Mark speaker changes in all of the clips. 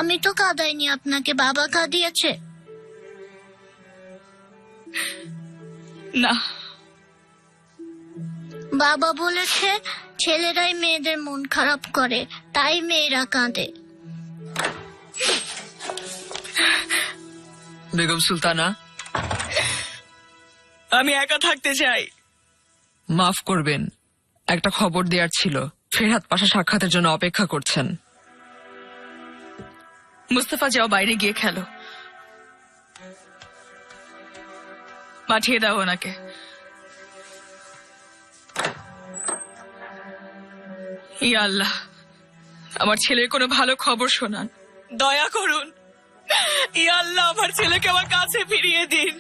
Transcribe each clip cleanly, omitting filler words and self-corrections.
Speaker 1: আমি তো কাঁদাইনি, আপনাকে বাবা কাঁদিয়েছে।
Speaker 2: না,
Speaker 1: বাবা বলেছে ছেলেরাই মেয়েদের মন খারাপ করে, তাই মেয়েরা কাঁদে।
Speaker 3: বেগম সুলতানা,
Speaker 2: আমি একা থাকতে চাই।
Speaker 3: মাফ করবেন, একটা খবর দেওয়ার ছিল। ফেরহাদ পাশা সাক্ষাতের জন্য অপেক্ষা করছেন।
Speaker 2: মুস্তাফা, যাও বাইরে গিয়ে খেলো। পাঠিয়ে দাও ওনাকে। ইয়া আল্লাহ, আমার ছেলের কোনো ভালো খবর শোনান, দয়া করুন। ইয়া আল্লাহ, আমার ছেলেকে আমার কাছে ফিরিয়ে দিন।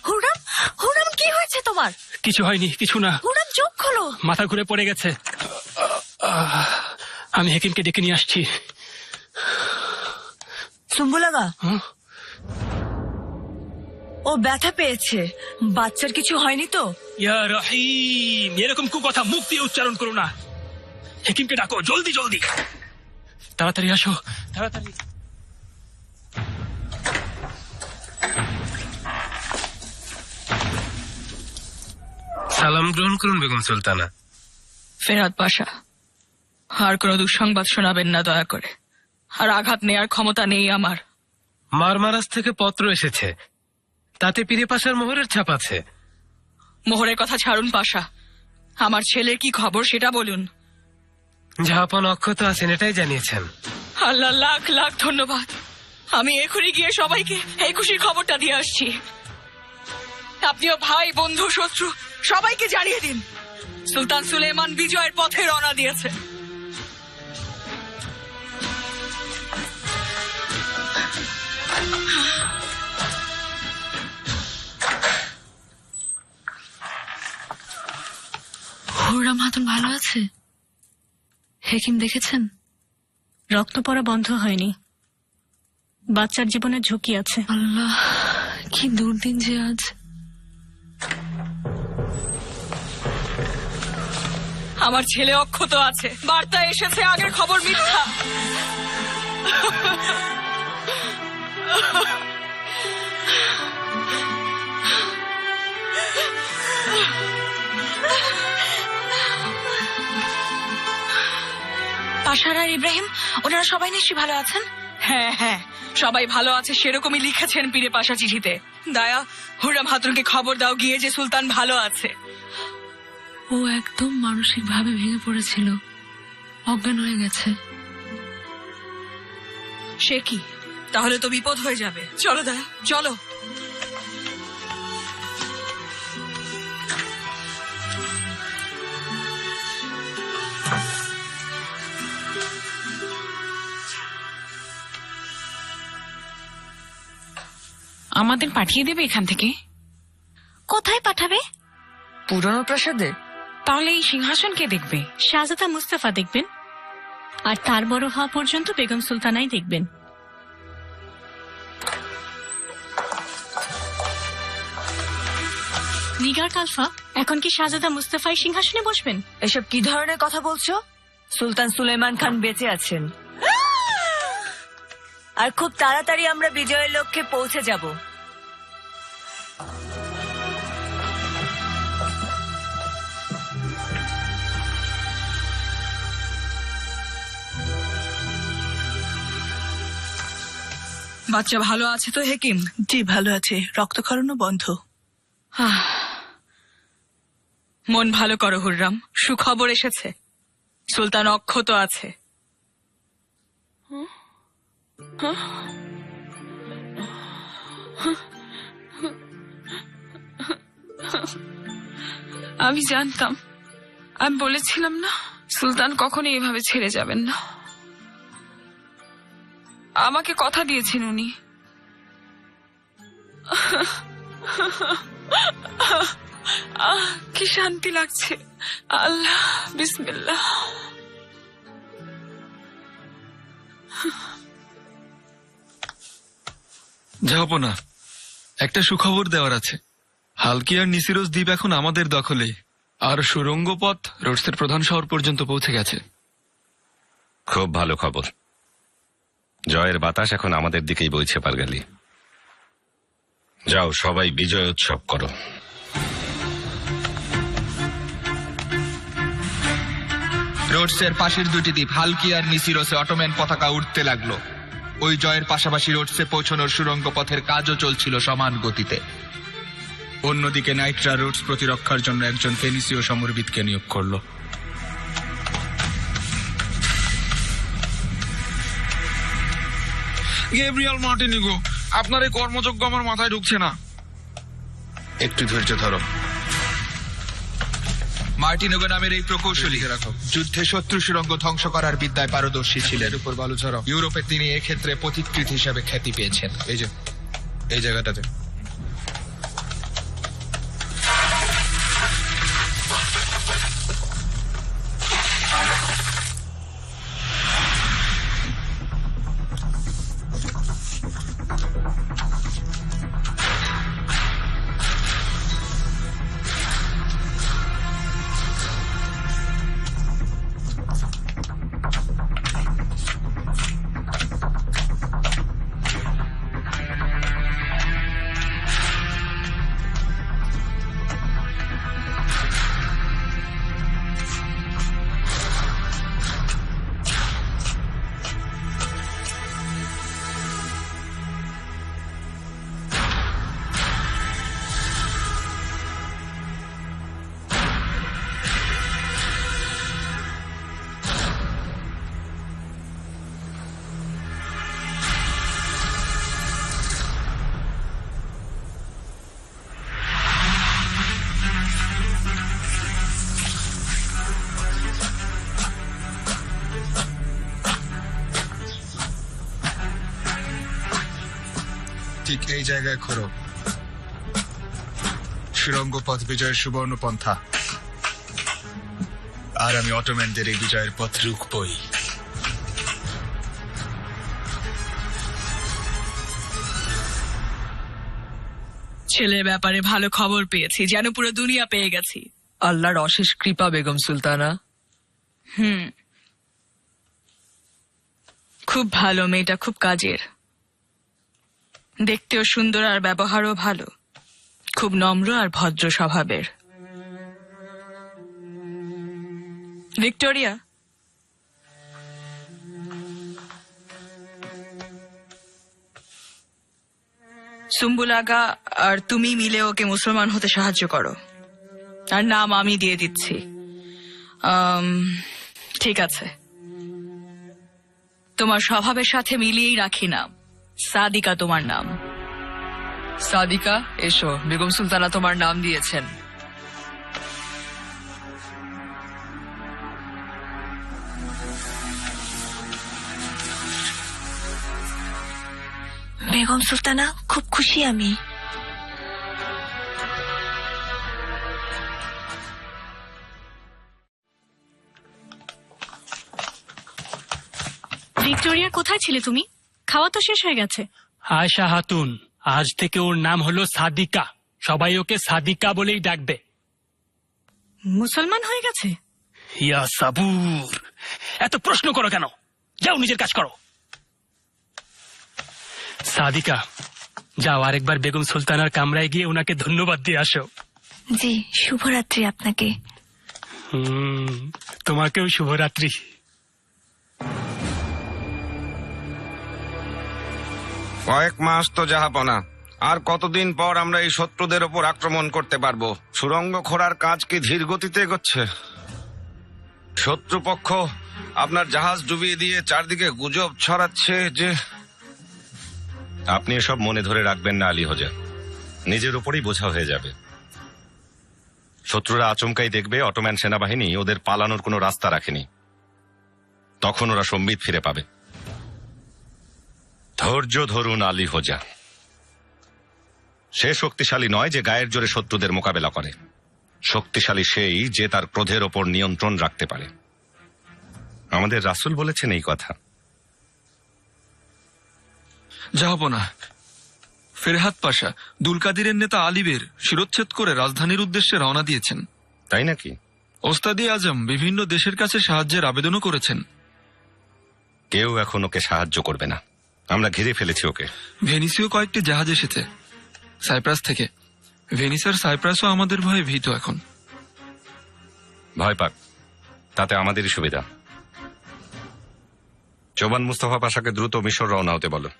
Speaker 2: হুরাম, হুরাম, কি হয়েছে তোমার?
Speaker 4: কিছু হয়নি, কিছু না।
Speaker 2: হুরাম, চোখ খোলো।
Speaker 4: মাথা ঘুরে পড়ে গেছে। আমি হাকিমকে ডেকে নিয়ে আসছি।
Speaker 2: সুম্বুলাগা,
Speaker 4: হ্যাঁ?
Speaker 2: ও ব্যথা পেয়েছে, বাচ্চার কিছু হয়নি তো?
Speaker 4: ইয়া রহিম, এরকম কুকথা মুখ দিয়ে উচ্চারণ করো না। হাকিমকে ডাকো, জলদি জলদি, তাড়াতাড়ি আসো, তাড়াতাড়ি।
Speaker 5: সালাম গ্রহণ করুন বেগম সুলতানা।
Speaker 2: ফেরহাদ পাশা, আর কোনো দুঃসংবাদ শোনাবেন না দয়া করে। আর আঘাত নেয়ার ক্ষমতা নেই আমার।
Speaker 5: মারমারাজ থেকে পত্র এসেছে, তাতে পীরে পাশার মোহরের ছাপ আছে।
Speaker 2: মোহরের কথা ছাড়ুন পাশা, আমার ছেলের কি খবর সেটা বলুন।
Speaker 5: জাহাপন অক্ষত আছেন, এটাই জানিয়েছেন।
Speaker 2: আল্লাহ লাখ লাখ ধন্যবাদ। আমি এখনই গিয়ে সবাইকে এই খুশির খবরটা দিয়ে আসছি। আপনিও ভাই, বন্ধু, শত্রু সবাইকে জানিয়ে দিন, সুলতান সুলেমান বিজয়ের পথে রওনা দিয়েছে।
Speaker 6: হুররাম খাতুন ভালো আছে? হেকিম দেখেছেন? রক্ত পড়া বন্ধ হয়নি, বাচ্চার জীবনের ঝুঁকি আছে।
Speaker 3: আল্লাহ, কি দুর্দিন যে আজ।
Speaker 2: আমার ছেলে অক্ষত আছে, বার্তা এসেছে, আগের খবর মিথ্যা।
Speaker 6: পাশার আর ইব্রাহিম, ওনারা সবাই নিশ্চয়ই ভালো আছেন?
Speaker 2: হ্যাঁ হ্যাঁ, সবাই ভালো আছে, সেরকমই লিখেছেন পীরে পাশা চিঠিতে। দায়া, হুররাম খাতুনকে খবর দাও গিয়ে যে সুলতান ভালো আছে।
Speaker 6: ও একদম মানসিক ভাবে ভেঙে পড়েছিল, অজ্ঞান হয়ে গেছে।
Speaker 2: সে কি, তাহলে তো বিপদ হয়ে যাবে। চলো দায়া, চলো।
Speaker 6: আমাদের পাঠিয়ে দেবে এখান থেকে? কোথায় পাঠাবে?
Speaker 3: পুরনো প্রাসাদে।
Speaker 6: তাহলে এই সিংহাসন কে দেখবে? শাহজাদা মুস্তাফা দেখবেন, আর তার বড় হওয়া পর্যন্ত বেগম সুলতানাই দেখবেন। নিগার কালফা, এখন কি শাহজাদা মুস্তাফাই সিংহাসনে বসবেন?
Speaker 2: এসব কি ধরনের কথা বলছো? সুলতান সুলেমান খান বেঁচে আছেন, আর খুব তাড়াতাড়ি আমরা বিজয়ের লক্ষ্যে পৌঁছে যাব। বাচ্চা ভালো আছে তো হেকিম?
Speaker 7: জি ভালো আছে, রক্তক্ষরণও বন্ধ।
Speaker 2: মন ভালো করো হুররাম, সুখবর এসেছে, সুলতান অক্ষত আছে।
Speaker 6: আমি জানতাম, আমি বলেছিলাম না সুলতান কখনো এভাবে ছেড়ে যাবেন না। আমাকে কথা দিয়েছেন উনি। কি শান্তি লাগছে। আল্লাহ, বিসমিল্লাহ।
Speaker 8: জাহাপনা, একটা সুখবর দেওয়ার আছে। হালকিয়ার নিসিরোজ দ্বীপ এখন আমাদের দখলে, আর সুড়ঙ্গ পথ রোডসের প্রধান শহর পর্যন্ত পৌঁছে গেছে।
Speaker 9: খুব ভালো খবর। জয়ের বাতাস এখন আমাদের দিকেই বইছে পারগালি। যাও সবাই বিজয় উৎসব করো।
Speaker 10: রোডসের পাশের দুটি দ্বীপ হালকি আর নিসিরোসে অটোম্যান পতাকা উঠতে লাগলো। ওই জয়ের পাশাপাশি রোডসে পৌঁছানোর সুড়ঙ্গ পথের কাজও চলছিল সমান গতিতে। অন্যদিকে নাইট্রা রোডস প্রতিরক্ষার জন্য একজন ফেনিসীয় সমরবিদকে নিয়োগ করলো।
Speaker 8: গেব্রিয়াল মার্টিনিগো, আপনার এই কর্মযজ্ঞ আমার মাথায় ঢুকছে না।
Speaker 10: একটু ধৈর্য ধরো। মার্টিনোগো নামের এই প্রকৌশলী যুদ্ধে শত্রু সুড়ঙ্গ ধ্বংস করার বিদ্যায় পারদর্শী ছিলেন। উপর বালু ছড়াও। ইউরোপে তিনি এক্ষেত্রে পথিকৃৎ হিসাবে খ্যাতি পেয়েছেন। এই জায়গাটাতে ঠিক এই জায়গায় খোরো। সুড়ঙ্গ পথ বিজয়ের সুবর্ণ পন্থা, আর আমি অটোম্যানদের এই বিজয়ের পথ রুখবই।
Speaker 2: ছেলের ব্যাপারে ভালো খবর পেয়েছি, যেন পুরো দুনিয়া পেয়ে গেছি।
Speaker 3: আল্লাহর অশেষ কৃপা বেগম সুলতানা।
Speaker 2: খুব ভালো মেয়েটা, খুব কাজের, দেখতেও সুন্দর আর ব্যবহারও ভালো, খুব নম্র আর ভদ্র স্বভাবের। ভিক্টোরিয়া, সুম্বুল আগা আর তুমি মিলে ওকে মুসলমান হতে সাহায্য করো, আর নাম আমি দিয়ে দিচ্ছি। ঠিক আছে, তোমার স্বভাবের সাথে মিলিয়েই রাখি নাম। সাদিকা তোমার নাম।
Speaker 3: সাদিকা, এসো, বেগম সুলতানা তোমার নাম দিয়েছেন।
Speaker 7: বেগম সুলতানা, খুব খুশি আমি।
Speaker 6: ভিক্টোরিয়া, কোথায় ছিলে তুমি? খাওয়া তো শেষ হয়ে গেছে।
Speaker 4: আয়শা হাতুন, আজ থেকে ওর নাম হলো সাদিকা। সবাই ওকে সাদিকা বলেই ডাকবে।
Speaker 6: মুসলমান হয়ে গেছে?
Speaker 4: ইয়া সাবুর, এত প্রশ্ন করো কেন? যাও নিজের কাজ করো। সাদিকা, যাও আরেকবার বেগম সুলতানার কামরায় গিয়ে ওনাকে ধন্যবাদ দিয়ে আসো।
Speaker 7: জি, শুভরাত্রি আপনাকে।
Speaker 4: তোমাকেও শুভরাত্রি।
Speaker 9: কয়েক মাস তো জাহাপনা, আর কতদিন পর আমরা এই শত্রুদের ওপর আক্রমণ করতে পারবো? সুড়ঙ্গ খোঁড়ার কাজ কি ধীর গতিতে এগোচ্ছে? শত্রুপক্ষ আপনার জাহাজ ডুবিয়ে দিয়ে চারদিকে গুজব ছড়াচ্ছে যে... আপনি এসব মনে ধরে রাখবেন না আলী হোজা, নিজের উপরই বোঝা হয়ে যাবে। শত্রুরা আচমকাই দেখবে অটোম্যান সেনাবাহিনী ওদের পালানোর কোনো রাস্তা রাখেনি, তখন ওরা সম্বিত ফিরে পাবে। ধৈর্য ধরুন আলী হোজা। সে শক্তিশালী নয় যে গায়ের জোরে শত্রুদের মোকাবেলা করে, শক্তিশালী সেই যে তার ক্রোধের ওপর নিয়ন্ত্রণ রাখতে পারে। আমাদের রাসূল বলেছেন এই কথা।
Speaker 8: জাহাপনা, ফেরহাদ পাশা দুলকাদিরের নেতা আলিবের শিরোচ্ছেদ করে রাজধানীর উদ্দেশ্যে রওনা দিয়েছেন।
Speaker 9: তাই নাকি?
Speaker 8: ওস্তাদি আজম বিভিন্ন দেশের কাছে সাহায্যের আবেদনও করেছেন।
Speaker 9: কেউ এখন ওকে সাহায্য করবে না, আমরা ঘিরে ফেলেছি ওকে।
Speaker 8: ভেনিসেও কয়েকটি জাহাজ এসেছে সাইপ্রাস থেকে। ভেনিস আর সাইপ্রাসও আমাদের ভয়ে ভীত এখন।
Speaker 9: ভয় পাক, তাতে আমাদেরই সুবিধা। চোবান মুস্তফা পাশাকে দ্রুত মিশর রওনা হতে বলো।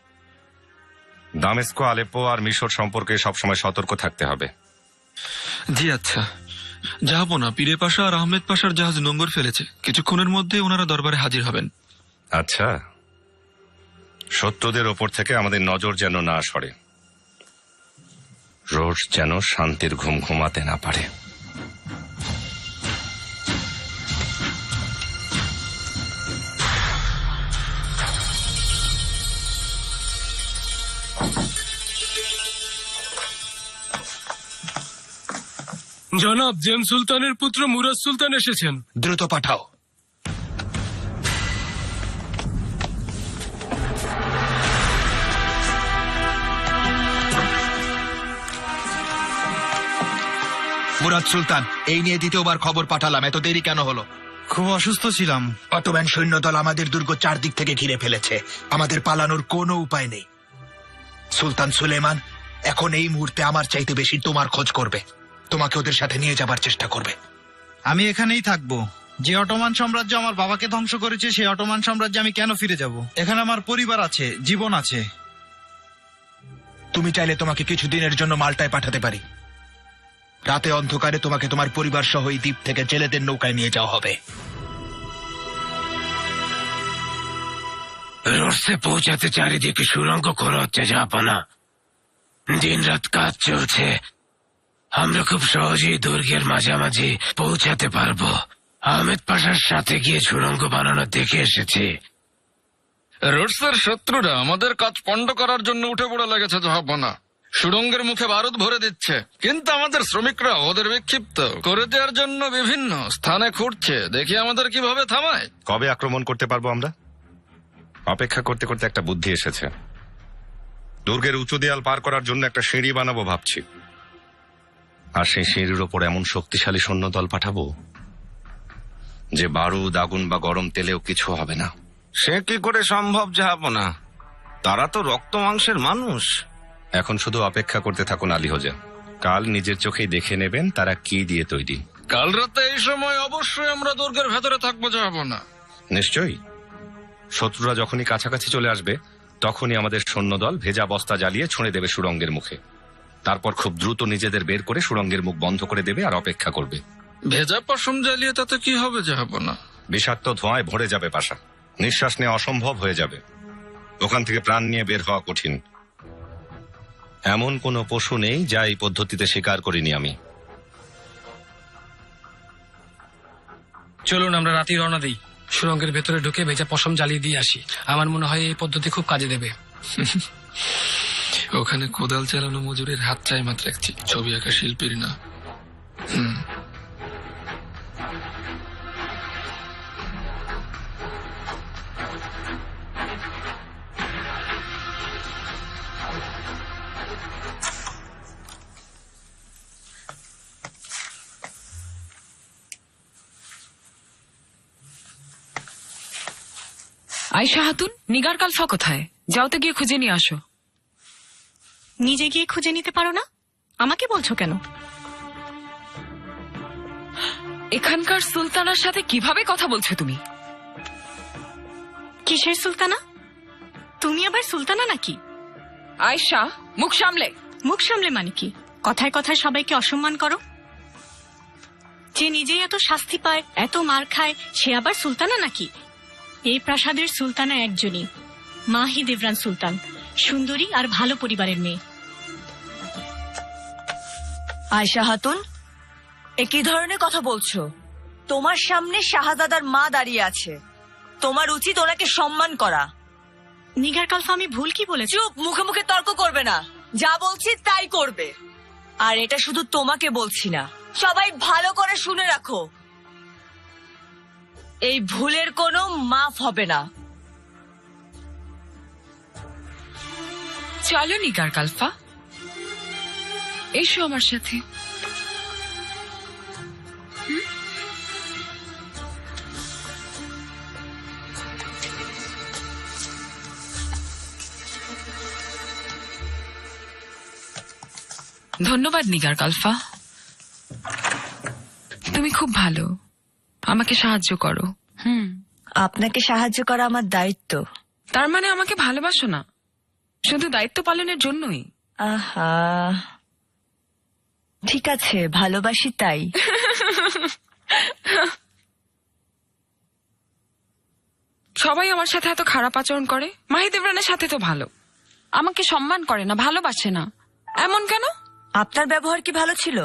Speaker 9: দামেস্কো, আলেপ্পো আর মিশর সম্পর্কে সবসময় সতর্ক থাকতে হবে।
Speaker 8: জি আচ্ছা। জাহাপনা পীরে পাশা আর আহমেদ পাশার জাহাজ নোঙ্গর ফেলেছে, কিছুক্ষণের মধ্যে ওনারা দরবারে হাজির হবেন।
Speaker 9: আচ্ছা, শত্রুদের ওপর থেকে আমাদের নজর যেন না সরে, রোজ যেন শান্তির ঘুম ঘুমাতে না পারে।
Speaker 5: জনাব, জেমস সুলতানের পুত্র মুরাদ সুলতান এসেছেন।
Speaker 10: দ্রুত পাঠাও। মুরাদ সুলতান, এই নিয়ে দ্বিতীয়বার খবর পাঠালাম, এত দেরি কেন হলো?
Speaker 5: খুব অসুস্থ ছিলাম।
Speaker 10: অটোম্যান সৈন্যদল আমাদের দুর্গ চারদিক থেকে ঘিরে ফেলেছে, আমাদের পালানোর কোনো উপায় নেই। সুলতান সুলেমান এখন এই মুহূর্তে আমার চাইতে বেশি তোমার খোঁজ করবে, তোমাকে ওদের সাথে নিয়ে যাবার চেষ্টা করবে।
Speaker 5: আমি এখানেই থাকবো। যে অটোমান সাম্রাজ্য আমার বাবাকে ধ্বংস করেছে, সেই অটোমান সাম্রাজ্যে আমি কেন ফিরে যাব? এখানে আমার পরিবার আছে, জীবন আছে।
Speaker 10: তুমি চাইলে তোমাকে কিছুদিনের জন্য মাল্টায় পাঠাতে পারি। রাতে অন্ধকারে তোমাকে তোমার পরিবার সহ এই দ্বীপ থেকে জেলেদের নৌকায় নিয়ে যাওয়া হবে।
Speaker 5: রোডসে পৌঁছাতে চারিদিকে সুরঙ্গ করা হচ্ছে জাহাপনা। দিন রাত কাজ চলছে, আমরা খুব সহজেই দুর্গের মাঝামাঝি পৌঁছাতে পারবো। আহমেদ পাশার সাথে গিয়ে সুরঙ্গ বানানো দেখে এসেছি।
Speaker 8: রোডসের শত্রুরা আমাদের কাজ পণ্ড করার জন্য উঠে পড়ে লেগেছে জাহাপনা। সুড়ঙ্গের মুখে বারুদ ভরে দিচ্ছে, কিন্তু আমাদের শ্রমিকরা ওদের বিক্ষিপ্ত করে দেওয়ার জন্য বিভিন্ন স্থানে খুঁড়ছে। দেখি আমাদের কিভাবে থামায়।
Speaker 9: কবে আক্রমণ করতে পারবো আমরা? অপেক্ষা করতে করতে একটা বুদ্ধি এসেছে। দুর্গের উঁচু দেয়াল পার করার জন্য একটা সিঁড়ি বানাবো ভাবছি, আর সেই সিঁড়ির ওপর এমন শক্তিশালী সৈন্যদল পাঠাবো যে বারুদ, আগুন বা গরম তেলেও কিছু হবে না।
Speaker 11: সে কি করে সম্ভব জাহাপনা? তারা তো রক্ত মাংসের মানুষ।
Speaker 9: এখন শুধু অপেক্ষা করতে থাকুন আলী হোজা, কাল নিজের চোখেই দেখে নেবেন তারা কি দিয়ে তৈরি।
Speaker 8: কাল রাতে এই সময় অবশ্যই আমরা দুর্গের ভেতরে থাকবো জাহাপনা।
Speaker 9: নিশ্চয়ই। শত্রুরা যখনই কাছাকাছি চলে আসবে তখনই আমাদের সৈন্যদল ভেজা বস্তা জ্বালিয়ে ছুঁড়ে দেবে সুড়ঙ্গের মুখে। তারপর খুব দ্রুত নিজেদের বের করে সুড়ঙ্গের মুখ বন্ধ করে দেবে আর অপেক্ষা করবে।
Speaker 8: ভেজা পশম জ্বালিয়ে তাতে কি হবে জাহাপনা?
Speaker 9: বিষাক্ত ধোঁয়ায় ভরে যাবে পাশা, নিঃশ্বাস নেওয়া অসম্ভব হয়ে যাবে। ওখান থেকে প্রাণ নিয়ে বের হওয়া কঠিন। এমন কোনো পশু নেই যা এই পদ্ধতিতে শিকার করিনি আমি।
Speaker 5: চলুন আমরা রাতেই রওনা দিই। সুরঙ্গের ভেতরে ঢুকে ভেজা পশম জ্বালিয়ে দিয়ে আসি। আমার মনে হয় এই পদ্ধতি খুব কাজে দেবে।
Speaker 8: ওখানে কোদাল চালানো মজুরের হাত চাই মাত্র একটি, ছবি আঁকা শিল্পীর না।
Speaker 3: আয়শা হাতুন, নিগার কালফা কোথায়? যাও তো গিয়ে খুঁজে নিয়ে আসো।
Speaker 6: নিজে গিয়ে খুঁজে নিতে পারো না? আমাকে বলছো কেন?
Speaker 3: এখানকার সুলতানার সাথে কিভাবে কথা বলছো তুমি?
Speaker 6: কিসের সুলতানা? তুমি আবার সুলতানা নাকি?
Speaker 3: আয়শা, মুখ সামলে।
Speaker 6: মুখ সামলে মানে কি? কথায় কথায় সবাইকে অসম্মান করো? যে নিজেই এত শাস্তি পায়, এত মার খায়, সে আবার সুলতানা নাকি? এই প্রাসাদের সুলতানা একজনই, মাহি দেবরান সুলতান, সুন্দরী আর ভালো পরিবারের মেয়ে।
Speaker 12: আয়শা হাতুন, একই ধরনের কথা বলছো? তোমার সামনে শাহজাদার মা দাঁড়িয়ে আছে, তোমার উচিত ওনাকে সম্মান করা।
Speaker 6: নিগার কালফা, আমি ভুল কি বলেছি?
Speaker 12: চুপ, মুখে মুখে তর্ক করবে না, যা বলছি তাই করবে। আর এটা শুধু তোমাকে বলছি না, সবাই ভালো করে শুনে রাখো, এই ভুলের কোনো মাফ হবে না।
Speaker 3: চলো নিগার কালফা, এসো আমার সাথে। ধন্যবাদ নিগার কালফা, তুমি খুব ভালো, আমাকে সাহায্য করো।
Speaker 12: আপনাকে সাহায্য করা আমার দায়িত্ব।
Speaker 3: তার মানে আমাকে ভালোবাসো না, শুধু দায়িত্ব পালনের জন্যই?
Speaker 12: আহা, ঠিক আছে, ভালোবাসি তাই।
Speaker 3: সবাই আমার সাথে এত খারাপ আচরণ করে। মাহি দেবরানের সাথে তো ভালো, আমাকে সম্মান করে না, ভালোবাসে না, এমন কেন?
Speaker 12: আপনার ব্যবহার কি ভালো ছিল?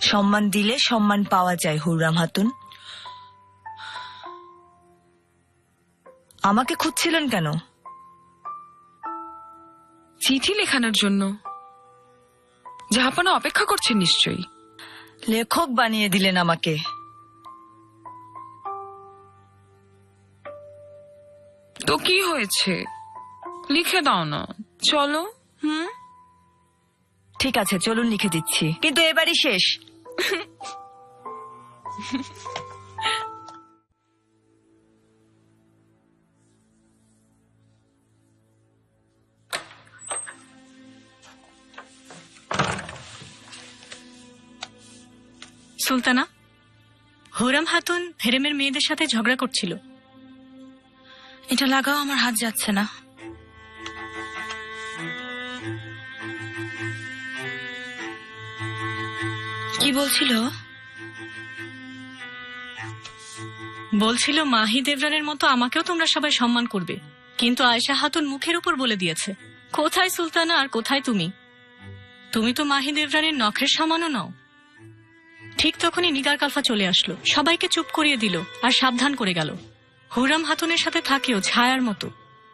Speaker 12: সম্মান দিলে সম্মান পাওয়া যায় হুররাম খাতুন। আমাকে খুঁজছিলেন কেন?
Speaker 3: চিঠি লেখানোর জন্য। জাহাপনা অপেক্ষা করছেন নিশ্চয়ই।
Speaker 12: লেখক বানিয়ে দিলেন আমাকে।
Speaker 3: তো কি হয়েছে, লিখে দাও না, চলো।
Speaker 12: ঠিক আছে, চলুন লিখে দিচ্ছি, কিন্তু এবারই শেষ।
Speaker 6: সুলতানা, হুররাম খাতুন হেরেমের মেয়েদের সাথে ঝগড়া করছিল।
Speaker 2: এটা লাগাও, আমার হাত যাচ্ছে না। কি বলছিল?
Speaker 6: বলছিল মাহি দেবরানের মতো আমাকেও তোমরা সবাই সম্মান করবে, কিন্তু আয়েশা খাতুন মুখের উপর বলে দিয়েছে। কোথায় সুলতানা আর কোথায় তুমি? তুমি তো মাহি দেবরানের নখের সমানও নও। ঠিক তখনই নিগার কালফা চলে আসলো, সবাইকে চুপ করিয়ে দিল আর সাবধান করে গেল। হুররাম খাতুনের সাথে থাকেও ছায়ার মতো,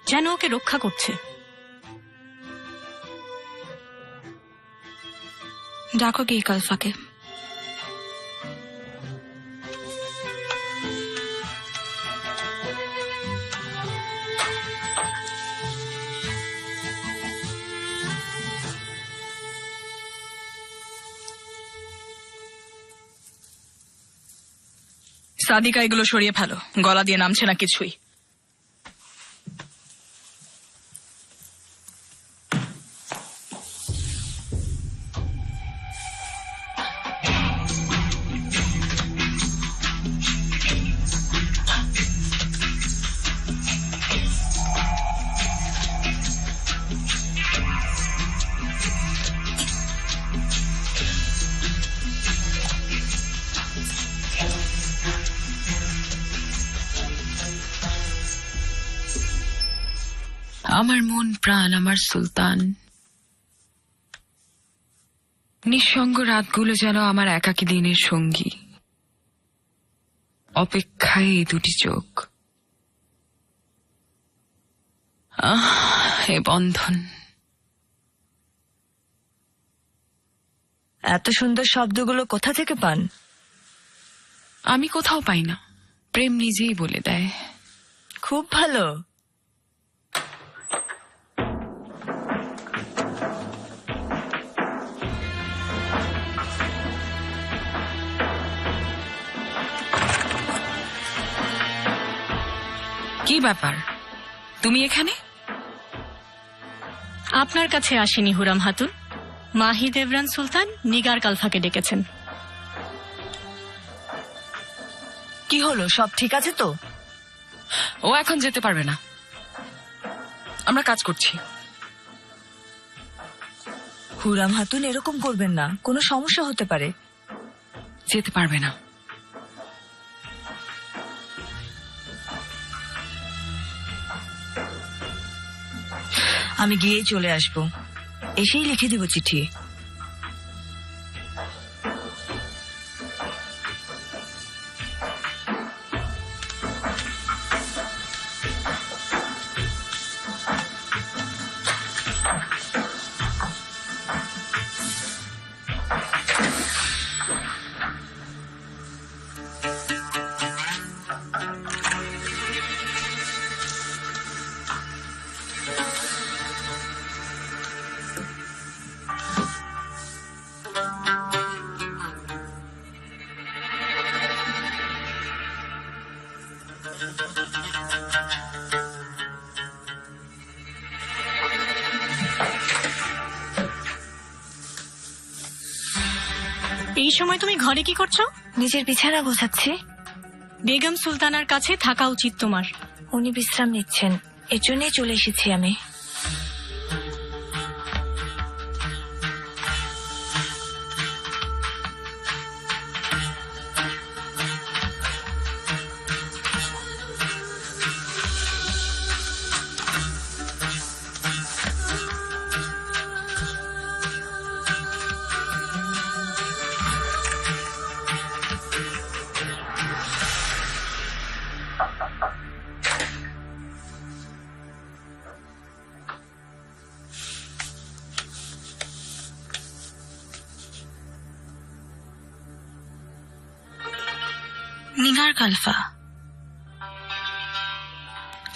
Speaker 6: যেন ওকে রক্ষা করছে।
Speaker 2: ডাকো গিয়ে কালফাকে। সাদিকা, এগুলো সরিয়ে ফেলো, গলা দিয়ে নামছে না কিছুই।
Speaker 3: আমার মন প্রাণ, আমার সুলতান। নিঃসঙ্গ রাতগুলো যেন আমার একাকী দিনের সঙ্গী, অপেক্ষায় এই দুটি চোখ। এ বন্ধন।
Speaker 12: এত সুন্দর শব্দগুলো কোথা থেকে পান?
Speaker 3: আমি কোথাও পাই না, প্রেম নিজেই বলে দেয়।
Speaker 12: খুব ভালো।
Speaker 3: কি ব্যাপার, তুমি এখানে?
Speaker 6: আপনার কাছে আসেনি হুররাম খাতুন, মাহি দেবরান সুলতান নিগার কালফাকে ডেকেছেন।
Speaker 12: কি হলো, সব ঠিক আছে তো?
Speaker 3: ও এখন যেতে পারবে না, আমরা কাজ করছি।
Speaker 12: হুররাম খাতুন, এরকম করবেন না, কোনো সমস্যা হতে পারে।
Speaker 3: যেতে পারবে না।
Speaker 12: আমি গিয়েই চলে আসবো, এসেই লিখে দেব চিঠি।
Speaker 6: এই সময় তুমি ঘরে কি করছো?
Speaker 7: নিজের বিছানা গোছাচ্ছি।
Speaker 6: বেগম সুলতানার কাছে থাকা উচিত তোমার।
Speaker 7: উনি বিশ্রাম নিচ্ছেন, এর জন্যই চলে এসেছি আমি।
Speaker 2: নিগার কালফা,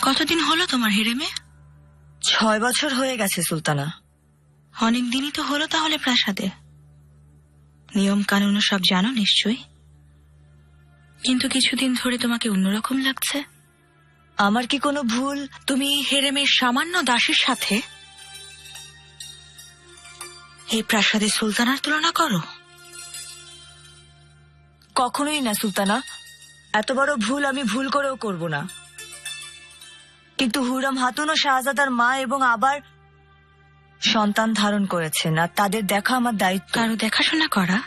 Speaker 2: কতদিন হলো তোমার হেরেমে?
Speaker 12: 6 বছর হয়ে গেছে সুলতানা।
Speaker 2: অনেক দিনই তো হলো তাহলে প্রাসাদে। নিয়ম কানুন সব জানো নিশ্চয়ই, কিন্তু কিছুদিন ধরে তোমাকে অন্যরকম লাগছে।
Speaker 12: আমার কি কোনো ভুল?
Speaker 2: তুমি হেরেমের সামান্য দাসের সাথে এই প্রাসাদের সুলতানার তুলনা করো?
Speaker 12: কখনোই না সুলতানা, এত বড় ভুল আমি ভুল করেও করব না। কিন্তু হুররম খাতুন ও শাহজাদার মা এবং আবার সন্তান ধারণ করেছেন, আর তাদের দেখা আমার দায়িত্ব।
Speaker 2: কারো দেখাশোনা করা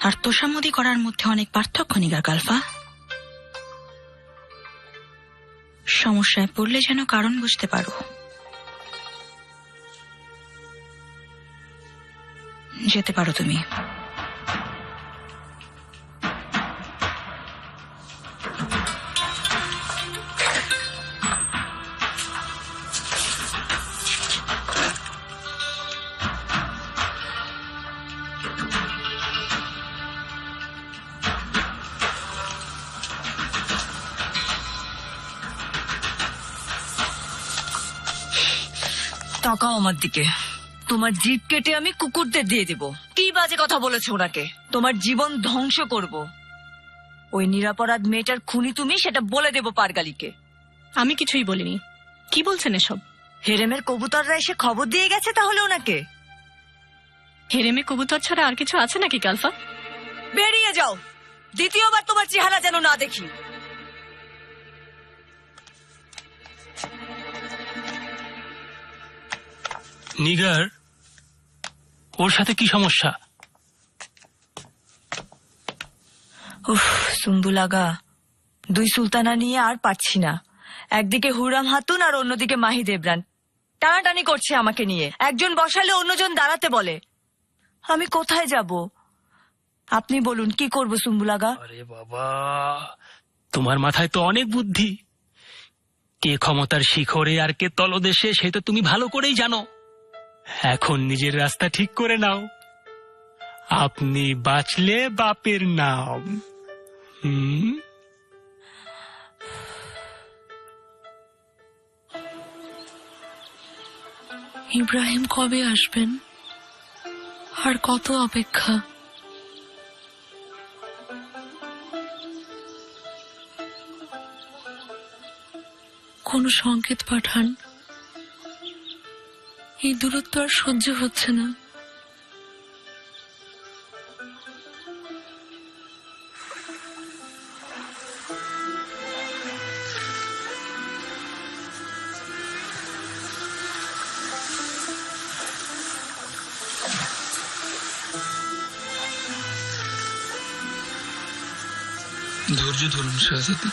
Speaker 2: আর তোষামোদি করার মধ্যে অনেক পার্থক্য নিগার কালফা। সমস্যায় পড়লে যেন কারণ বুঝতে পারো। যেতে পারো তুমি।
Speaker 12: তাকাও আমার দিকে, তোমার জিভ কেটে আমি কুকুরদের দিয়ে দেব। কি বাজে কথা বলেছো ওনাকে? তোমার জীবন ধ্বংস করব। ওই নিরাপরাধ মেয়েটার খুনি তুমি, সেটা বলে দেব পারগালিকে।
Speaker 6: আমি কিছুই বলিনি। কি বলছেন এসব?
Speaker 12: হেরেমের কবুতররা এসে খবর দিয়ে গেছে তাহলে ওনাকে।
Speaker 6: হেরেমে কবুতর ছাড়া আর কিছু আছে নাকি কালফা?
Speaker 12: বেরিয়ে যাও, দ্বিতীয়বার তোমার চেহারা যেন না দেখি।
Speaker 4: নিগার, ওর সাথে কি সমস্যা?
Speaker 12: উফ সুম্বুল আগা, 2 সুলতানা নিয়ে আর পারছি না। একদিকে হুররম খাতুন আর অন্যদিকে মাহি দেবরান টানাটানি করছে আমাকে নিয়ে। একজন বসালে অন্যজন দাঁড়াতে বলে। আমি কোথায় যাব? আপনি বলুন কি করব সুম্বুল আগা?
Speaker 4: আরে বাবা, তোমার মাথায় তো অনেক বুদ্ধি। কে ক্ষমতার শিখরে আর কে তলদেশে সে তো তুমি ভালো করেই জানো। এখন নিজের রাস্তা ঠিক করে নাও। আপনি বাঁচলে বাপের নাম।
Speaker 3: ইব্রাহিম কবে আসবেন? আর কত অপেক্ষা? কোনো সংকেত পাঠান। এই দূরত্ব আর সহ্য হচ্ছে না।
Speaker 10: ধৈর্য ধরুন শাহজাদি,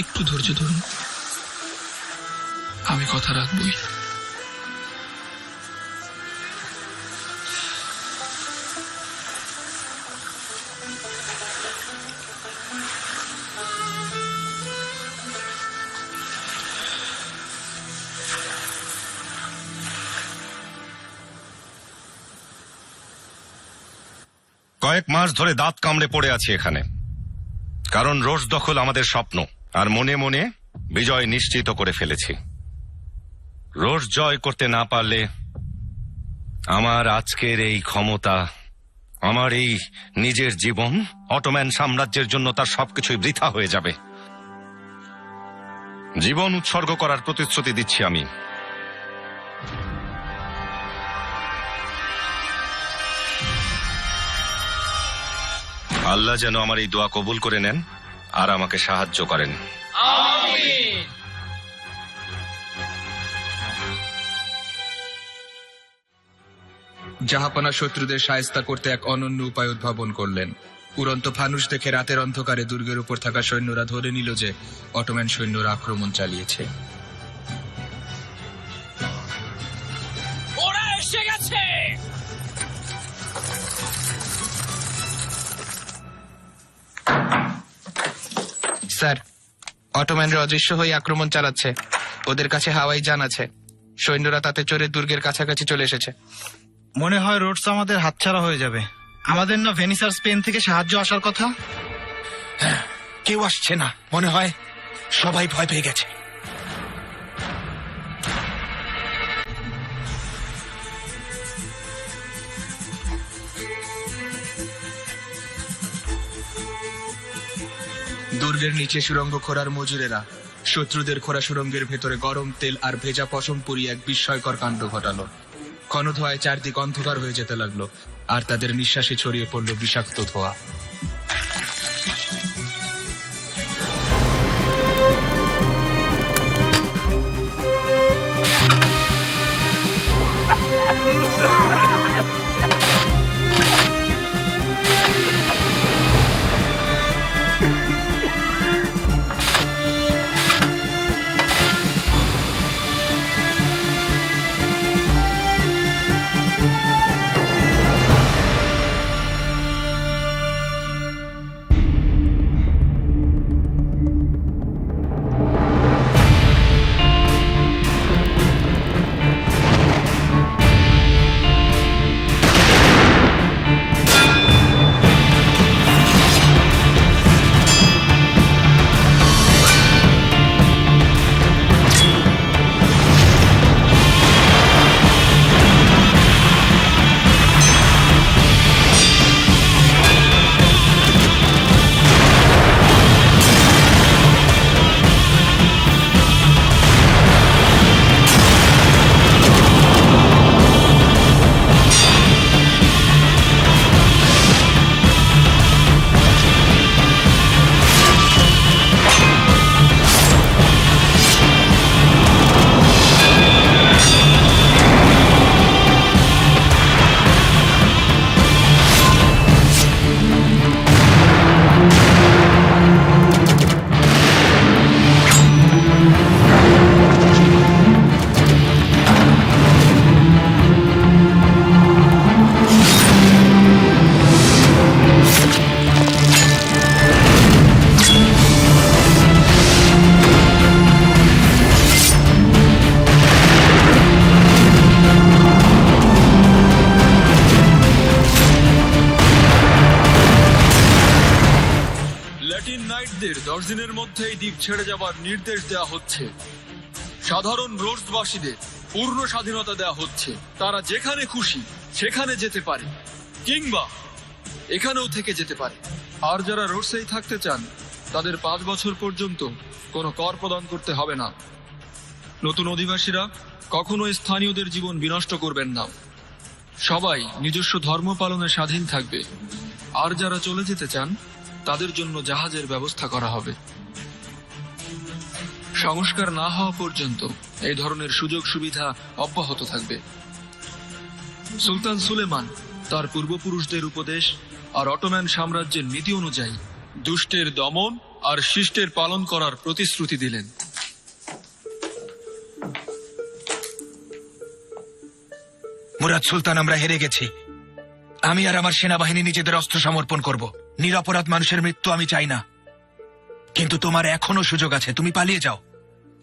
Speaker 10: একটু ধৈর্য ধরুন, আমি কথা রাখবই।
Speaker 9: কয়েক মাস ধরে দাঁত কামড়ে পড়ে আছি এখানে, কারণ রোজ দখল আমাদের স্বপ্ন, আর মনে মনে বিজয় নিশ্চিত করে ফেলেছি। রোজ জয় করতে না পারলে আমার আজকের এই ক্ষমতা, আমার এই নিজের জীবন, অটোম্যান সাম্রাজ্যের জন্য তার সবকিছুই বৃথা হয়ে যাবে। জীবন উৎসর্গ করার প্রতিশ্রুতি দিচ্ছি আমি। আল্লাহ যেন আমার এই দোয়া কবুল করে নেন আর আমাকে সাহায্য করেন।
Speaker 10: জাহাপনা শত্রুদের সায়স্তা করতে এক অনন্য উপায় উদ্ভাবন করলেন। উড়ন্ত ফানুস দেখে রাতের অন্ধকারে দুর্গের উপর থাকা সৈন্যরা ধরে নিল যে অটোম্যান সৈন্যরা আক্রমণ চালিয়েছে।
Speaker 2: ওরা এসে গেছে।
Speaker 10: স্যার, অটোম্যানরা অদৃশ্য হয়ে আক্রমণ চালাচ্ছে। ওদের কাছে হাওয়াই যান আছে। সৈন্যরা তাতে চড়ে দুর্গের কাছাকাছি চলে এসেছে।
Speaker 13: মনে হয় রোডস আমাদের হাতছাড়া হয়ে যাবে। আমাদের না ভেনিস আর স্পেন থেকে সাহায্য আসার কথা।
Speaker 10: কেউ আসছে না, মনে হয় সবাই ভয় পেয়ে গেছে। দুর্গের নিচে সুড়ঙ্গ খোঁড়ার মজুরেরা শত্রুদের খোঁড়া সুড়ঙ্গের ভেতরে গরম তেল আর ভেজা পশম পুরিয়ে এক বিস্ময়কর কাণ্ড ঘটালো। ক্ষণধোয়ায় চারদিক অন্ধকার হয়ে যেতে লাগলো, আর তাদের নিঃশ্বাসে ছড়িয়ে পড়লো বিষাক্ত ধোঁয়া।
Speaker 14: নাইটদের 10 দিনের মধ্যেই দ্বীপ ছেড়ে যাবার নির্দেশ দেওয়া হচ্ছে। সাধারণ রোডসবাসীদের পূর্ণ স্বাধীনতা দেওয়া হচ্ছে। তারা যেখানে খুশি সেখানে যেতে পারে, কিংবা এখানেও থেকে যেতে পারে। আর যারা রোডসেই থাকতে চান তাদের 5 বছর পর্যন্ত কোনো কর প্রদান করতে হবে না। নতুন অধিবাসীরা কখনোই স্থানীয়দের জীবন বিনষ্ট করবেন না। সবাই নিজস্ব ধর্ম পালনে স্বাধীন থাকবে। আর যারা চলে যেতে চান তাদের জন্য জাহাজের ব্যবস্থা করা হবে। সংস্কার না হওয়া পর্যন্ত এই ধরনের সুযোগ সুবিধা অব্যাহত থাকবে। সুলতান সুলেমান তার পূর্বপুরুষদের উপদেশ আর অটোম্যান সাম্রাজ্যের নীতি অনুযায়ী দুষ্টের দমন আর শিষ্টের পালন করার প্রতিশ্রুতি দিলেন।
Speaker 10: মুরাদ সুলতান, আমরা হেরে গেছি। আমি আর আমার সেনাবাহিনী নিজেদের অস্ত্র সমর্পণ করব। নিরপরাধ মানুষের মৃত্যু আমি চাই না। কিন্তু তোমার এখনো সুযোগ আছে, তুমি পালিয়ে যাও।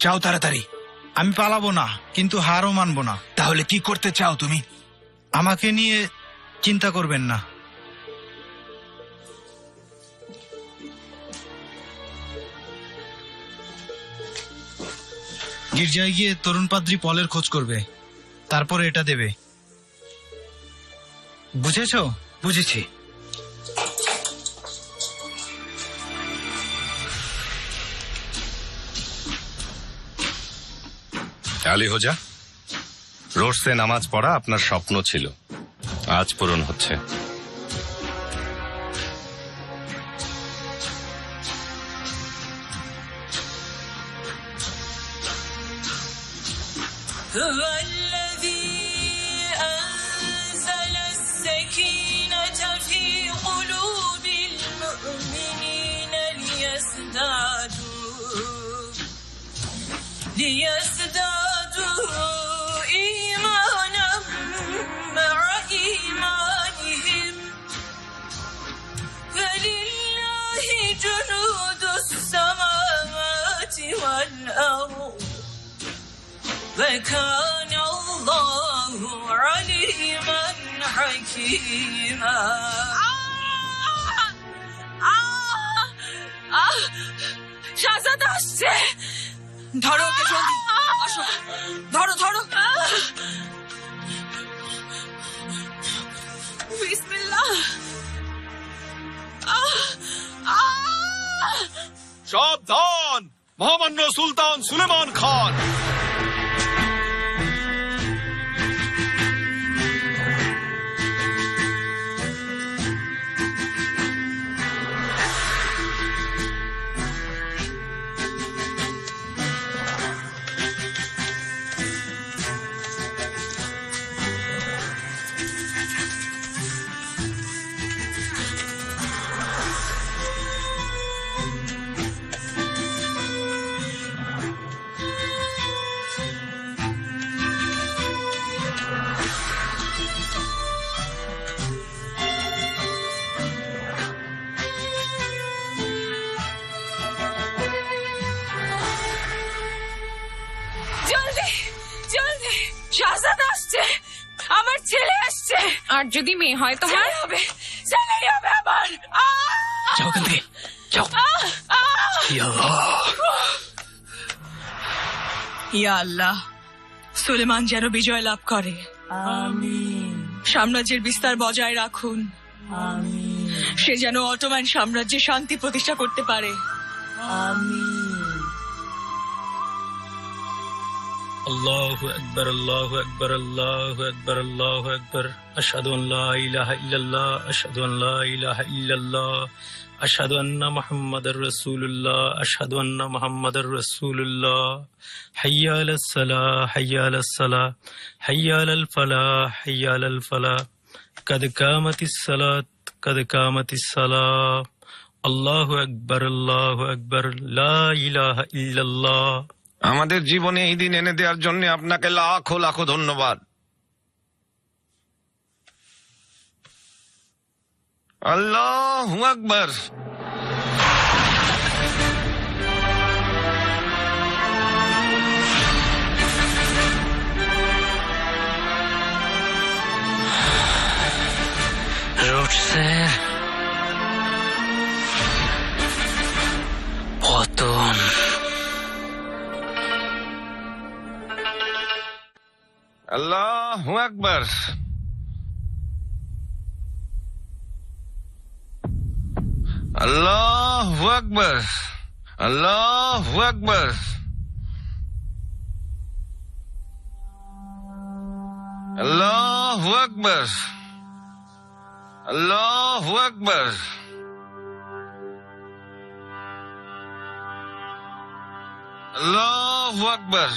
Speaker 10: চাও তাড়াতাড়ি।
Speaker 13: আমি পালাবো না, কিন্তু হারও মানবো না।
Speaker 10: তাহলে কি করতে চাও তুমি?
Speaker 13: আমাকে নিয়ে চিন্তা করবেন না। গির্জায় গিয়ে তরুণ পাদ্রী পলের খোঁজ করবে, তারপরে এটা দেবে। বুঝেছো?
Speaker 10: বুঝেছি।
Speaker 9: আলী হোজা, রোডসে নামাজ পড়া আপনার স্বপ্ন ছিল, আজ পূরণ হচ্ছে।
Speaker 2: هو الذي أنزل السكينة في قلوب المؤمنين ليزدادوا إيمانا مع إيمانهم فلله جنود السماوات والأرض وكان الله عليما حكيما. শাহজাদা আসছে, ধরো ওকে জলদি, আসো, ধরো ধরো। বিসমিল্লাহ।
Speaker 14: সাবধান, মহামান্য সুলতান সুলেমান খান।
Speaker 2: জলদি জলদি, শাহজাদা আসছে, আমার ছেলে আসছে।
Speaker 3: আর যদি মেয়ে হয় তোমার?
Speaker 2: ছেলে হবে, ছেলেই হবে আমার।
Speaker 4: যাও এখান থেকে, যাও।
Speaker 2: ইয়া আল্লাহ, সুলেমান যেন বিজয় লাভ করে।
Speaker 12: আমিন
Speaker 2: সাম্রাজ্যের বিস্তার বজায় রাখুন।
Speaker 12: আমিন
Speaker 2: সে যেন অটোমান সাম্রাজ্যে শান্তি প্রতিষ্ঠা করতে পারে।
Speaker 12: আমিন।
Speaker 4: আল্লাহু আকবার, আল্লাহু আকবার, আল্লাহু আকবার, আল্লাহু আকবার। আশহাদু আন লা ইলাহা ইল্লাল্লাহ, আশহাদু আন লা ইলাহা ইল্লাল্লাহ, আশহাদু আন্না মুহাম্মাদার রাসূলুল্লাহ, আশহাদু আন্না মুহাম্মাদার রাসূলুল্লাহ। হাইয়া আলাস সালাহ, হাইয়া আলাস সালাহ, হাইয়া আলাল ফালাহ, হাইয়া আলাল ফালাহ। কাদ কামাতিস সালাত, কাদ কামাতিস সালাহ। আল্লাহু আকবার, আল্লাহু আকবার, লা ইলাহা ইল্লাল্লাহ।
Speaker 11: আমাদের জীবনে এই দিন এনে দেওয়ার জন্য আপনাকে লাখো লাখো ধন্যবাদ। আল্লাহু আকবার।
Speaker 4: রোডসের পতন।
Speaker 11: আল্লাহু আকবার। আল্লাহু আকবার। আল্লাহু আকবার। আল্লাহু আকবার। আল্লাহু আকবার। আল্লাহু আকবার।